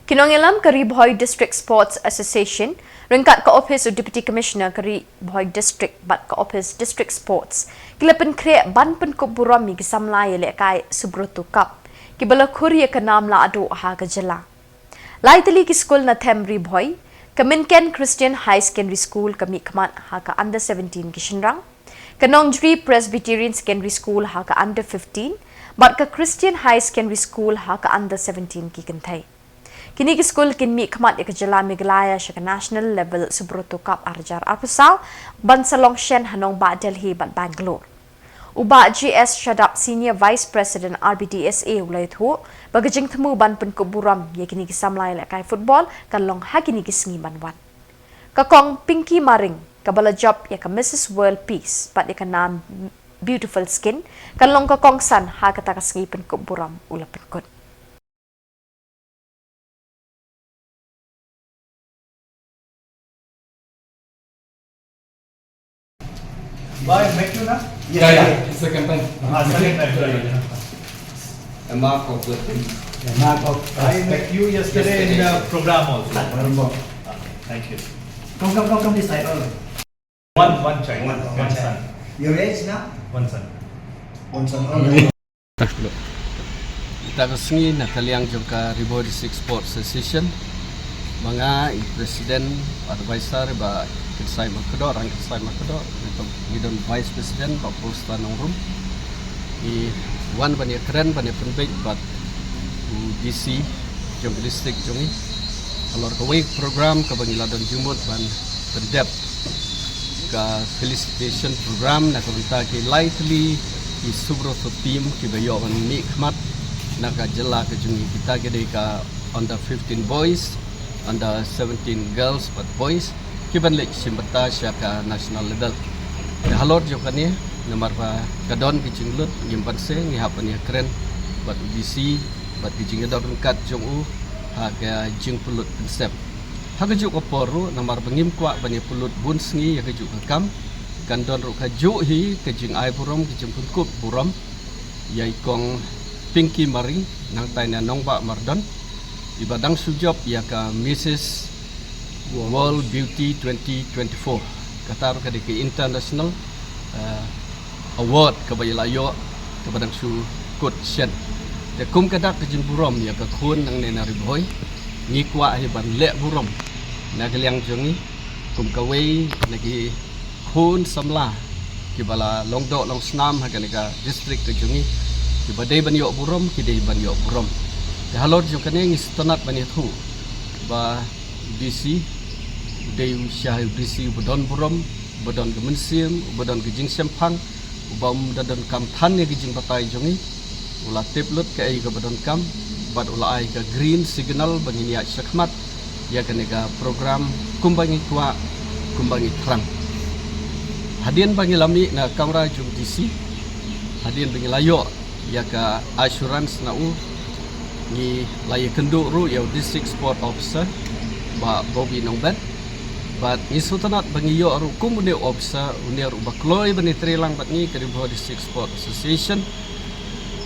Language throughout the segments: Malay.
Kinongilam Karibhoy District Sports Association, ringkat ka Office of Deputy Commissioner Karibhoy District bat ka Office District Sports, kilapan kre ban pen ko burami gisamlay lekai Subroto Cup, kibala kurya ka nam la ado ha ka jala. Laitali ki school na Temri Boy, Kaminken Christian High Secondary School kami kamat ha ka under 17 kishinrang, Kanongjri Presbyterian Secondary School ha ka under 15, bat ka Christian High Secondary School ha ka under 17 kikantay. Kini ki school kinmi kamat ikajala miglaya siya ka national level Subroto Cup arjar arpusaw bansalong shen hanong ba Delhi bat Bangalore. Uba GS Shadap Senior Vice President RBDSA ulay thu bagajing temu ban pen kuburam ya kini ki samlay lekay football kalong ha kini ki sngi banwan. Kakong Pinky Maring kabala job ya ka Mrs. World Peace bat ya ka nam Beautiful Skin kalong kakong san ha kata ka sngi pen kuburam ulapen kun. Why make you na? Yeah. It's the campaign. Second time. A mark of the thing. The mark of I met you yesterday in the program also. Thank you. Come this side. One child. One One son. Your age now? One son. One son. Kita kesengi nak kaliang juga Karibhoy District Sports Association, mga Presiden, Advisor, ba Kirsay Makedor, orang Kirsay Makedor, untuk Gidon Vice President, Pak Posta Nongrum, Wan banyak keren, banyak penbaik, bat DC, Jom District Jongi, kalau kawai program kebangiladan jumut ban pendep, ke felicitation program, nak kita ki lightly, ki Subroto team, ki bayo ban nikmat, nak jela ke Jongi kita gede ka under 15 boys, under 17 girls but boys. Kiban lek simbata siya ka national level. Halor jo kani nomor pa kadon kicinglut ngimpan se ngihapan ya keren bat UBC bat kijing dor kat jong u ha ka jing pulut konsep. Ha ka juk oporu nomor bengim kwa bani pulut bunsngi ya ka juk kam kandon ru ka ju hi kijing ai burom kijing punkup burom ya ikong Pinky Maring nang taina nong ba mardon ibadang sujop ya ka Mrs. World Beauty 2024 katar ka di international award kabayalayo kabadang su kut shen de kum kadak ke jimburom ya ka khun nang ne Karibhoy ni kwa hi ban le burom na kaliang jongi kum kawei nagi khun samla kibala longdo long snam ha ka district ke jongi kibadai ban yo burom kidai ban yo burom de halor jo kane ngi stonat ban thu ba DC Day Syah DC Budon Burom, Budon Gemensim, Budon Gijing Sempang, Ubam Dadon Kam Tan ya Gijing Patai Jongi, Ula Tiplut ke ai ke Budon Kam, Bad Ula ai ke Green Signal bangini ya Syakmat, ya ke nega program Kumbangi Kwa, Kumbangi Terang. Hadian bangi lami na kamera Jung DC, hadian bangi layo ya ke assurance na u, ni layak kenduk ru ya District Sport Officer, ba Bobby Nongbat. But isutanat bangiyo aru kumune officer unia bakloy bani trelang batni Karibhoy District Sport Association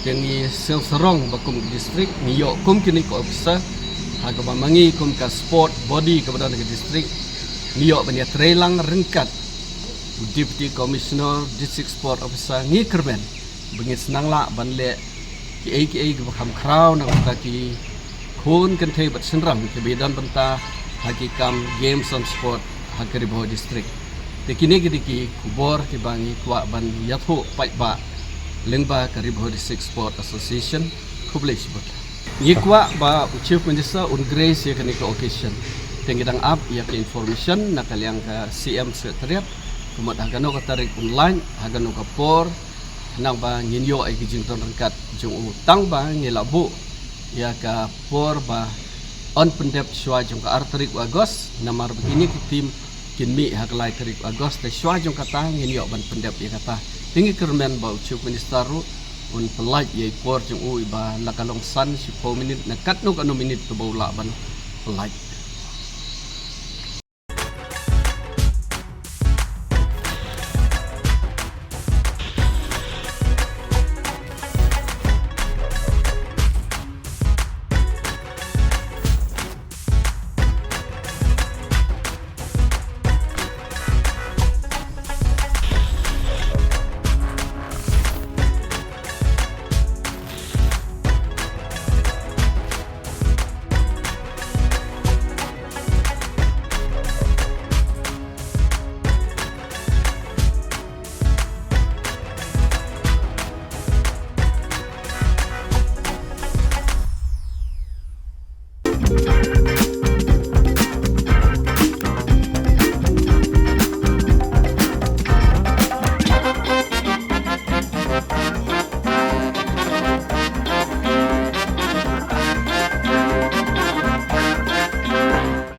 dengi serong bakum district niyo kum kini ko officer haga mangi kum ka sport body kepada negeri district niyo bani trelang rengkat Deputy Commissioner District Sport Officer ngi kerben bengit senangla banle ki bakam crown nak ki kun kentei bat senram ke bedan benta hakikam games on sport Karibhoy district. Dekini ki kubor ki bangi kwa ban yatho pai ba lengba Karibhoy District Sport Association kublish bot. Ni kwa ba Chief Minister un grace ya kani ka occasion. Tengidang up ya ke information na kaliang ka CM Secretariat kumat hagano ka tarik online hagano ka por nang ba nginyo ay kijing ton rangkat jung utang ba ngilabu ya ka por ba on pendep shwa jong ka arterik agos namar begini ki tim kinmi haklai tarik agos te shwa jong kata ngin yo ban pendep ya kata tingi kermen ba Chief Minister ru un pelaj ye por jong u ba lakalong san si 4 minute na kat no minute to bola ban pelaj